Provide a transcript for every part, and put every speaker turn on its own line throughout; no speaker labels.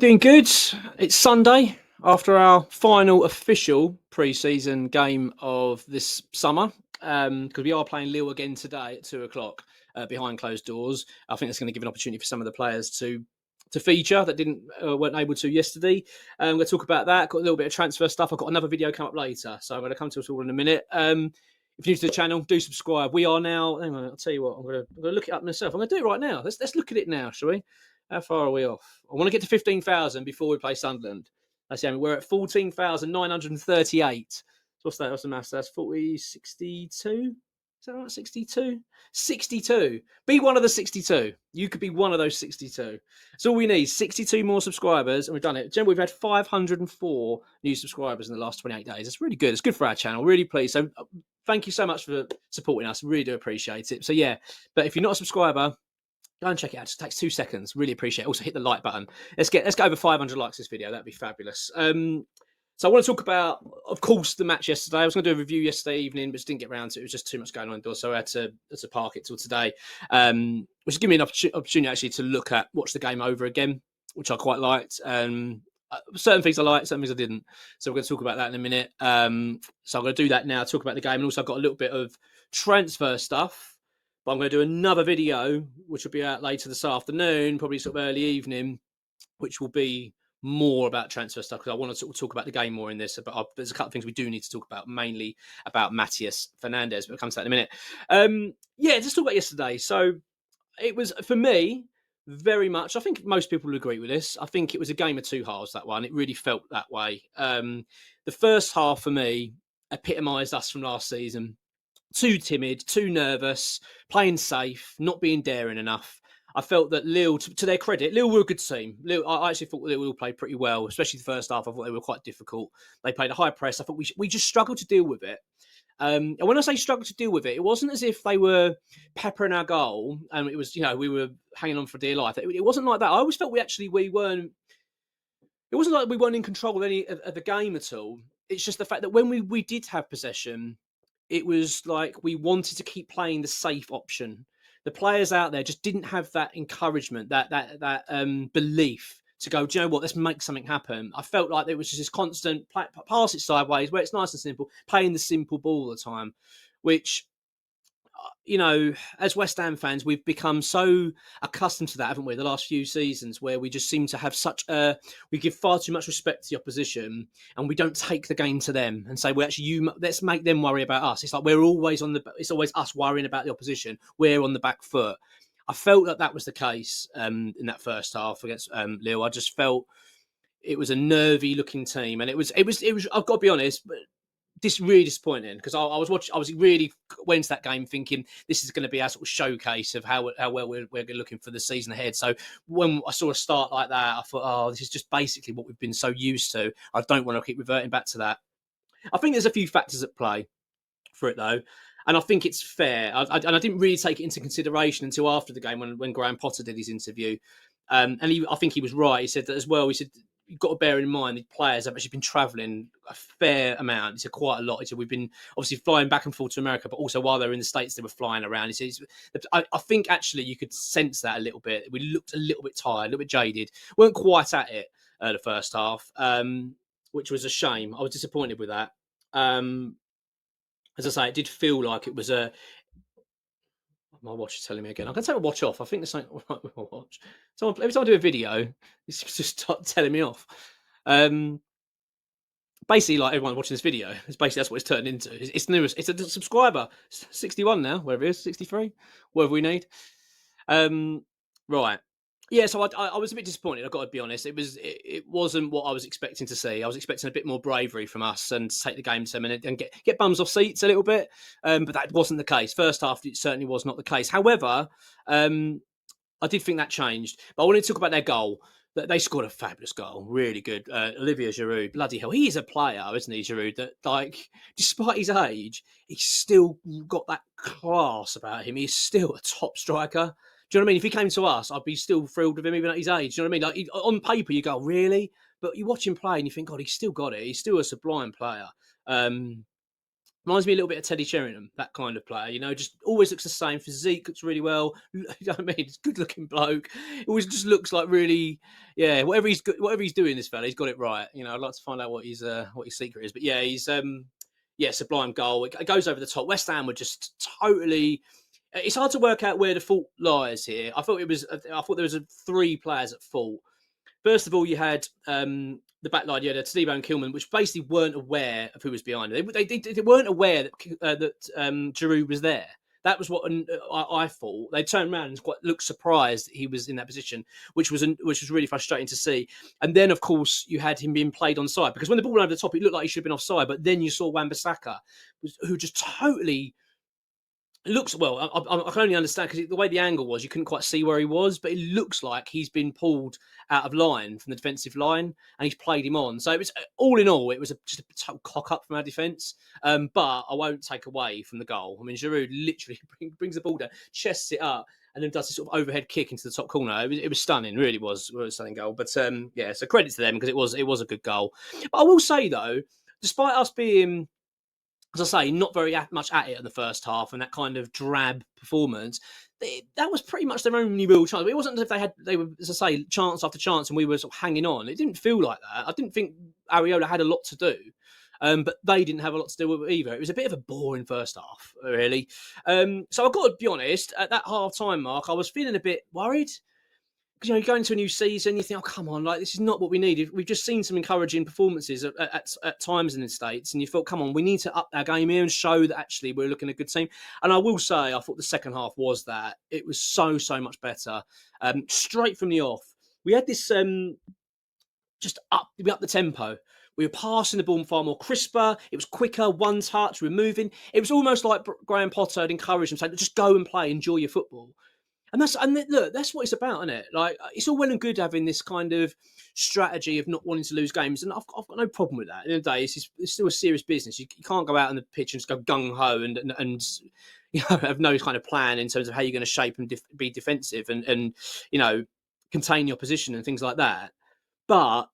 doing good. It's Sunday after our final official pre-season game of this summer, because we are playing Lille again today at 2 o'clock behind closed doors. I think it's going to give an opportunity for some of the players to feature that weren't able to yesterday. I'm going to talk about that. Got a little bit of transfer stuff. I've got another video come up later, so I'm going to come to us all in a minute. If you're new to the channel, do subscribe. We are now. Hang on, I'll tell you what. I'm going to look it up myself. I'm going to do it right now. Let's look at it now, shall we? How far are we off? I want to get to 15,000 before we play Sunderland. That's the aim. We're at 14,938. So what's that? What's the maths? That's 62. Is that right? 62? 62. Be one of the 62. You could be one of those 62. That's all we need. 62 more subscribers, and we've done it. Generally, we've had 504 new subscribers in the last 28 days. It's really good. It's good for our channel. Really pleased. So thank you so much for supporting us. Really do appreciate it. So yeah, but if you're not a subscriber, go and check it out. It just takes 2 seconds. Really appreciate it. Also, hit the like button. Let's get over 500 likes this video. That'd be fabulous. So I want to talk about, of course, the match yesterday. I was going to do a review yesterday evening, but just didn't get around to it. It was just too much going on indoors, so I had to park it till today. Which gave me an opportunity actually to watch the game over again, which I quite liked. Certain things I liked, certain things I didn't. So we're going to talk about that in a minute. So I'm going to do that now, talk about the game, and also I've got a little bit of transfer stuff. But I'm going to do another video, which will be out later this afternoon, probably sort of early evening, which will be more about transfer stuff, because I want to sort of talk about the game more in this. But there's a couple of things we do need to talk about, mainly about Mateus Fernandes, but we'll come to that in a minute. Let's talk about yesterday. So it was, for me, very much, I think most people will agree with this, I think it was a game of two halves, that one. It really felt that way. The first half, for me, epitomised us from last season. Too timid, too nervous, playing safe, not being daring enough. I felt that Lille, to their credit, Lille were a good team. Lille, I actually thought Lille all played pretty well, especially the first half. I thought they were quite difficult. They played a high press. I thought we just struggled to deal with it. And when I say struggle to deal with it, it wasn't as if they were peppering our goal and it was, we were hanging on for dear life. It wasn't like that. I always felt we weren't. It wasn't like we weren't in control of any of the game at all. It's just the fact that when we did have possession, it was like we wanted to keep playing the safe option. The players out there just didn't have that encouragement, that belief to go, do you know what, let's make something happen. I felt like there was just this constant pass it sideways, where it's nice and simple, playing the simple ball all the time, which, as West Ham fans, we've become so accustomed to that, haven't we, the last few seasons, where we just seem to have we give far too much respect to the opposition, and we don't take the game to them and say, well, actually, let's make them worry about us. It's like we're always it's always us worrying about the opposition. We're on the back foot. I felt that was the case in that first half against Lille. I just felt it was a nervy looking team, and it was. I've got to be honest, but really disappointing, because I was really went into that game thinking this is going to be our sort of showcase of how well we're looking for the season ahead. So when I saw a start like that, I thought, this is just basically what we've been so used to. I don't want to keep reverting back to that. I think there's a few factors at play for it, though, and I think it's fair. I didn't really take it into consideration until after the game when Graham Potter did his interview, and I think he was right. He said that as well. He said, you've got to bear in mind the players have actually been travelling a fair amount. He said quite a lot. He said we've been obviously flying back and forth to America, but also while they were in the States, they were flying around. He says, I think actually you could sense that a little bit. We looked a little bit tired, a little bit jaded. Weren't quite at it the first half, which was a shame. I was disappointed with that. As I say, it did feel like it was a... My watch is telling me again. I'm going to take my watch off. I think there's something wrong with my watch. Every time I do a video, it's just telling me off. Basically, like everyone watching this video, that's what it's turned into. It's newest. It's a subscriber. 61 now, wherever it is, 63, whatever we need. Right. Yeah, so I was a bit disappointed. I've got to be honest. It wasn't what I was expecting to see. I was expecting a bit more bravery from us and to take the game to them and get bums off seats a little bit. But that wasn't the case. First half, it certainly was not the case. However, I did think that changed. But I wanted to talk about their goal. They scored a fabulous goal, really good. Olivier Giroud, bloody hell, he is a player, isn't he, Giroud? That, like, despite his age, he's still got that class about him. He's still a top striker. Do you know what I mean? If he came to us, I'd be still thrilled with him, even at his age. Do you know what I mean? Like, on paper, you go, really? But you watch him play and you think, God, he's still got it. He's still a sublime player. Reminds me a little bit of Teddy Sheringham, that kind of player. You know, just always looks the same. Physique looks really well. You know what I mean? He's a good-looking bloke. Always just looks like really, yeah. Whatever he's doing, this fella, he's got it right. You know, I'd like to find out what his secret is. But yeah, he's yeah, sublime goal. It goes over the top. West Ham were just totally. It's hard to work out where the fault lies here. I thought there was 3 players at fault. First of all, you had the back line. You had Tadibo and Kilman, which basically weren't aware of who was behind it. They weren't aware that Giroud was there. That was what I thought. They turned around and looked surprised that he was in that position, which was really frustrating to see. And then, of course, you had him being played onside, because when the ball went over the top, it looked like he should have been offside. But then you saw Wan-Bissaka, who just totally. It looks well. I can only understand because the way the angle was, you couldn't quite see where he was. But it looks like he's been pulled out of line from the defensive line, and he's played him on. So it was all in all, it was just a total cock up from our defence. But I won't take away from the goal. I mean, Giroud literally brings the ball down, chests it up, and then does this sort of overhead kick into the top corner. It was stunning. Really was a stunning goal. But yeah, so credit to them because it was a good goal. But I will say though, despite us being, as I say, not very much at it in the first half, and that kind of drab performance, that was pretty much their only real chance. It wasn't as if they were, as I say, chance after chance, and we were sort of hanging on. It didn't feel like that. I didn't think Areola had a lot to do, but they didn't have a lot to do with it either. It was a bit of a boring first half, really. So I've got to be honest, at that half-time mark, I was feeling a bit worried. You know, you go into a new season, you think, oh, come on, like, this is not what we need. We've just seen some encouraging performances at times in the States, and you thought, come on, we need to up our game here and show that actually we're looking at a good team. And I will say, I thought the second half was that. It was so much better. Straight from the off. We had this, we upped the tempo. We were passing the ball far more crisper. It was quicker, one touch, we were moving. It was almost like Graham Potter had encouraged them, saying, just go and play, enjoy your football. And look, that's what it's about, isn't it? Like, it's all well and good having this kind of strategy of not wanting to lose games, and I've got no problem with that. At the end of the day, it's still a serious business. You can't go out on the pitch and just go gung ho and you know, have no kind of plan in terms of how you're going to shape and be defensive and you know, contain your position and things like that. But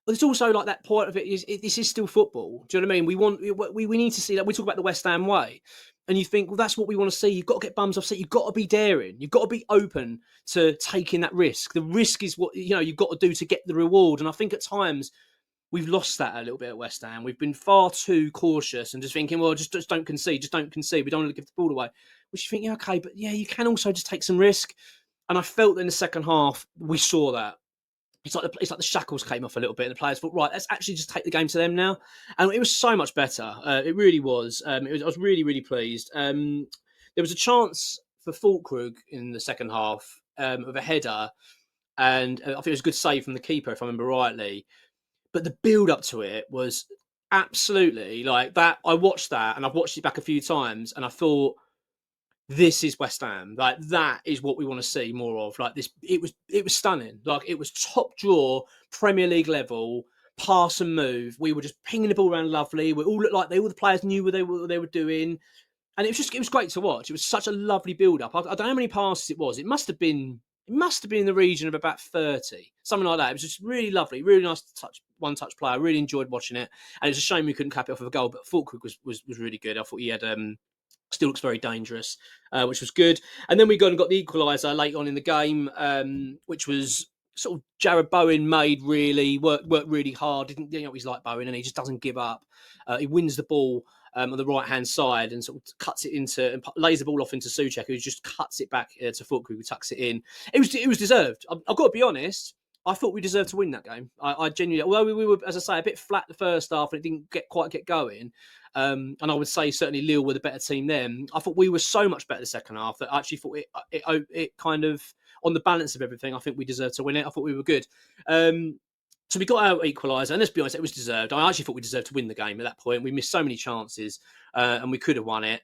it's also like that part of it is this is still football. Do you know what I mean? We need to see that. We talk about the West Ham way. And you think, well, that's what we want to see. You've got to get bums off seat. You've got to be daring. You've got to be open to taking that risk. The risk is what, you know, you've got to do to get the reward. And I think at times we've lost that a little bit at West Ham. We've been far too cautious and just thinking, well, just don't concede. Just don't concede. We don't want to give the ball away. Which you think, yeah, okay, but yeah, you can also just take some risk. And I felt in the second half, we saw that. It's like the shackles came off a little bit, and the players thought, right, let's actually just take the game to them now. And it was so much better. It really was. I was really, really pleased. There was a chance for Fulkrug in the second half of a header, and I think it was a good save from the keeper, if I remember rightly. But the build up to it was absolutely like that. I watched that, and I've watched it back a few times, and I thought, this is West Ham. Like, that is what we want to see more of. Like this, it was stunning. Like, it was top draw, Premier League level, pass and move. We were just pinging the ball around lovely. We all looked like all the players knew what they were doing, and it was great to watch. It was such a lovely build up. I don't know how many passes it was. It must have been in the region of about 30, something like that. It was just really lovely, really nice one touch player. I really enjoyed watching it, and it's a shame we couldn't cap it off of a goal. But Fulkrug was really good. I thought he had still looks very dangerous, which was good. And then we got the equaliser late on in the game, which was sort of JARROD Bowen made, really worked really hard. Didn't, you know, he's like Bowen, and he just doesn't give up. He wins the ball on the right hand side and sort of cuts it into and lays the ball off into Souček, who just cuts it back to Fulkrug, who tucks it in. It was deserved. I've got to be honest. I thought we deserved to win that game. I genuinely, although we were, as I say, a bit flat the first half and it didn't quite get going. And I would say certainly Lille were the better team then. I thought we were so much better the second half that I actually thought it kind of, on the balance of everything, I think we deserved to win it. I thought we were good. So we got our equaliser, and let's be honest, it was deserved. I actually thought we deserved to win the game at that point. We missed so many chances, and we could have won it.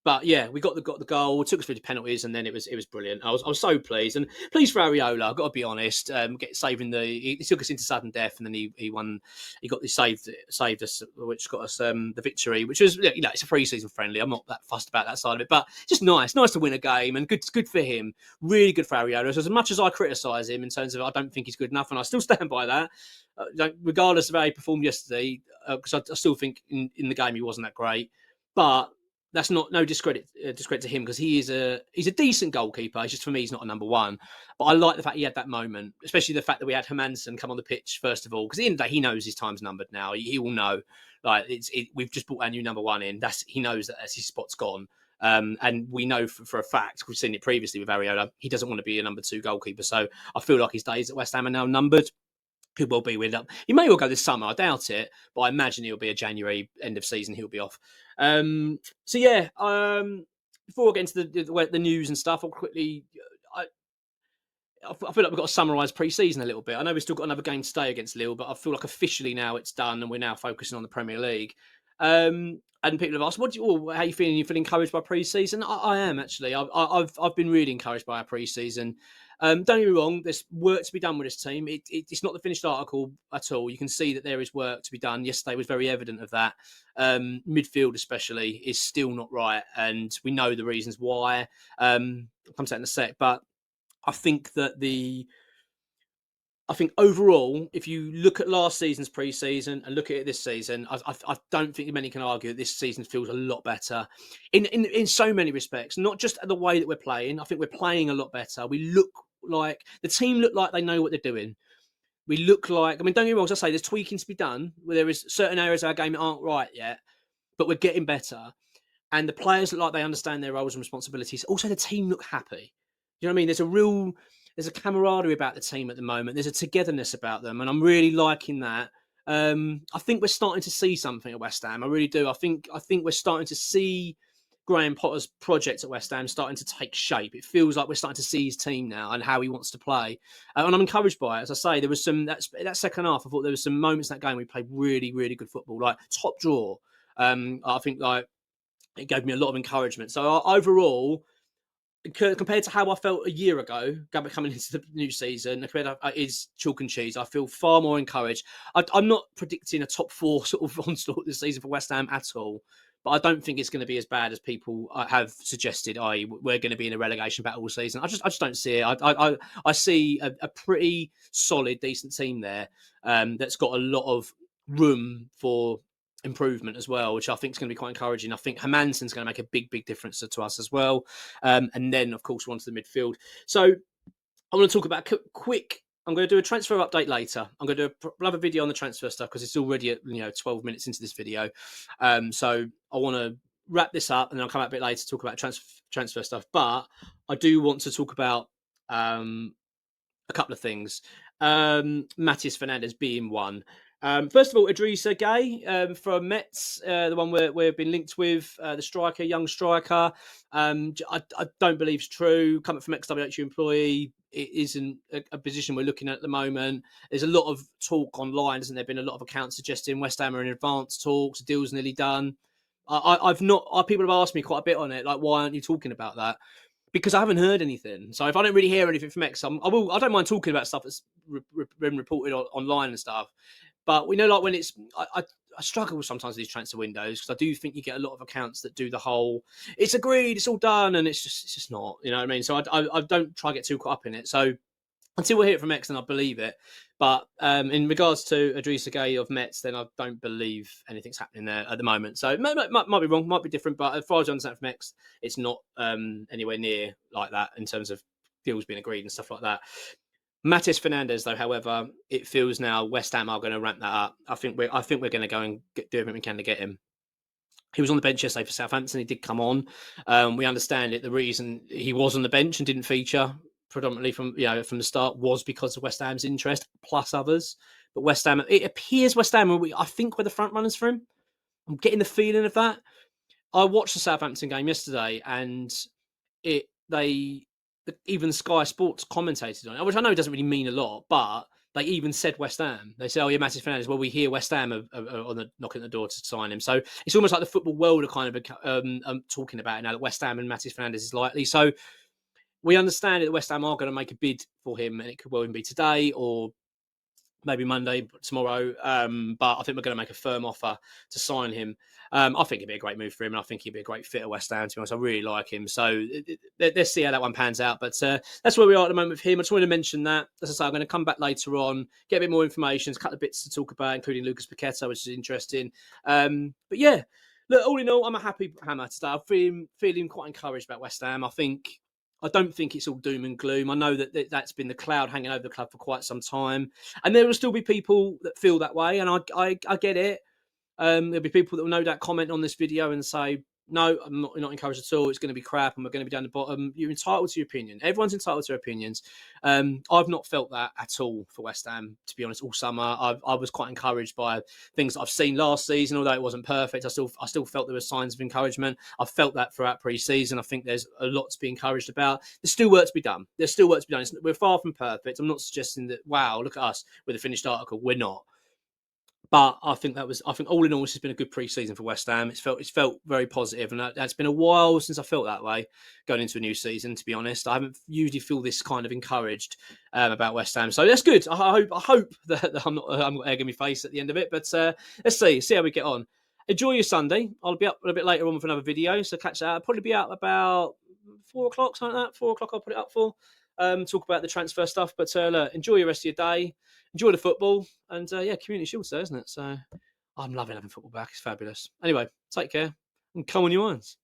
But yeah, we got the goal. It took us through the penalties, and then it was brilliant. I was so pleased, and pleased for Areola. I've got to be honest. Saving he took us into sudden death, and then he won. He got this saved us, which got us the victory. Which was, you know, it's a pre-season friendly. I'm not that fussed about that side of it, but just nice to win a game, and good for him. Really good for Areola. So as much as I criticise him in terms of I don't think he's good enough, and I still stand by that. Regardless of how he performed yesterday, because I still think in the game he wasn't that great, but that's no discredit to him, because he's a decent goalkeeper. It's just, for me, he's not a number one. But I like the fact he had that moment, especially the fact that we had Hermansen come on the pitch first of all, because at the end of the day, he knows his time's numbered now. He will know, like we've just brought our new number one in. He knows that his spot's gone. And we know for a fact, we've seen it previously with Areola, he doesn't want to be a number two goalkeeper. So I feel like his days at West Ham are now numbered. Could well be with up. He may well go this summer. I doubt it, but I imagine he'll be a January end of season. He'll be off. So yeah. Before I get into the news and stuff, I'll quickly. I feel like we've got to summarise pre-season a little bit. I know we've still got another game today against Lille, but I feel like officially now it's done, and we're now focusing on the Premier League. And people have asked, how are you feeling? You feel encouraged by pre-season? I am, actually. I've been really encouraged by our pre-season. Don't get me wrong, there's work to be done with this team. It's not the finished article at all. You can see that there is work to be done. Yesterday was very evident of that. Midfield especially is still not right, and we know the reasons why. I'll come to that in a sec, but I think that overall, if you look at last season's pre-season and look at it this season, I don't think many can argue that this season feels a lot better in so many respects. Not just the way that we're playing. I think we're playing a lot better. We look like the team look like they know what they're doing. We look like, I mean, don't get me wrong, as I say, there's tweaking to be done. Where there is certain areas of our game that aren't right yet, but we're getting better. And the players look like they understand their roles and responsibilities. Also, the team look happy. You know what I mean? There's a camaraderie about the team at the moment. There's a togetherness about them, and I'm really liking that. I think we're starting to see something at West Ham. I really do. I think we're starting to see Graham Potter's project at West Ham starting to take shape. It feels like we're starting to see his team now and how he wants to play, and I'm encouraged by it. As I say, there was that second half. I thought there was some moments in that game we played really, really good football, like top draw. I think it gave me a lot of encouragement. So overall, compared to how I felt a year ago, coming into the new season, is chalk and cheese. I feel far more encouraged. I'm not predicting a top four sort of onslaught this season for West Ham at all, but I don't think it's going to be as bad as people have suggested. We're going to be in a relegation battle all season. I just don't see it. I see a pretty solid, decent team there that's got a lot of room for improvement as well, which I think is going to be quite encouraging. I think Hermansen's going to make a big difference to us as well. And then, of course, we're on to the midfield. So I want to talk about quick. I'm going to do a transfer update later. I'm going to do another video on the transfer stuff because it's already 12 minutes into this video. So I want to wrap this up, and then I'll come out a bit later to talk about transfer stuff. But I do want to talk about a couple of things. Mateus Fernandes being one. First of all, Idrissa Gueye from Metz, the one we've been linked with, the striker, young striker. I don't believe it's true. Coming from ExWHUEmployee, it isn't a position we're looking at the moment. There's a lot of talk online, hasn't there? Been a lot of accounts suggesting West Ham are in advanced talks, a deal's nearly done. I've not. People have asked me quite a bit on it, like, why aren't you talking about that? Because I haven't heard anything. So if I don't really hear anything from X, I don't mind talking about stuff that's been reported online and stuff. But we know, like, when it's, I struggle sometimes with these transfer windows because I do think you get a lot of accounts that do the whole, it's agreed, it's all done, and it's just not, you know what I mean? So I don't try to get too caught up in it. So until we hear it from X, then I believe it. But in regards to Idrissa Gueye of Metz, then I don't believe anything's happening there at the moment. So it might be wrong, might be different. But as far as I understand from X, it's not anywhere near like that in terms of deals being agreed and stuff like that. Mateus Fernandes, though, however, it feels now West Ham are going to ramp that up. I think we're going to go and do everything we can to get him. He was on the bench yesterday for Southampton. He did come on. We understand it. The reason he was on the bench and didn't feature predominantly from the start was because of West Ham's interest, plus others. But West Ham, it appears West Ham, I think, we're the front runners for him. I'm getting the feeling of that. I watched the Southampton game yesterday, and even Sky Sports commentated on it, which I know doesn't really mean a lot, but they even said West Ham. They said, "Oh yeah, Mateus Fernandes." Well, we hear West Ham are on the knocking at the door to sign him. So it's almost like the football world are kind of talking about it now that West Ham and Mateus Fernandes is likely. So we understand that West Ham are going to make a bid for him, and it could well even be today or maybe Monday, tomorrow. But I think we're going to make a firm offer to sign him. I think it'd be a great move for him, and I think he'd be a great fit at West Ham, to be honest. I really like him. So let's see how that one pans out. But that's where we are at the moment with him. I just wanted to mention that. As I say, I'm going to come back later on, get a bit more information, a couple of bits to talk about, including Lucas Paqueta, which is interesting. But yeah, look, all in all, I'm a happy hammer today. I'm feeling quite encouraged about West Ham. I don't think it's all doom and gloom. I know that that's been the cloud hanging over the club for quite some time. And there will still be people that feel that way. And I get it. There'll be people that will no doubt comment on this video and say, no, I'm not encouraged at all. It's going to be crap and we're going to be down the bottom. You're entitled to your opinion. Everyone's entitled to their opinions. I've not felt that at all for West Ham, to be honest, all summer. I was quite encouraged by things that I've seen last season, although it wasn't perfect. I still felt there were signs of encouragement. I felt that throughout pre-season. I think there's a lot to be encouraged about. There's still work to be done. We're far from perfect. I'm not suggesting that, wow, look at us with a finished article. We're not. But I think all in all, this has been a good pre-season for West Ham. It's felt very positive, and it's been a while since I felt that way going into a new season. To be honest, I haven't usually feel this kind of encouraged about West Ham, so that's good. I hope that I'm not egg in my face at the end of it. But let's see how we get on. Enjoy your Sunday. I'll be up a bit later on with another video, so catch that. I'll probably be out about 4 o'clock, something like that. 4 o'clock, I'll put it up for. Talk about the transfer stuff. But look, enjoy the rest of your day. Enjoy the football. And yeah, Community Shield today, isn't it? So I'm loving having football back. It's fabulous. Anyway, take care and come on your irons.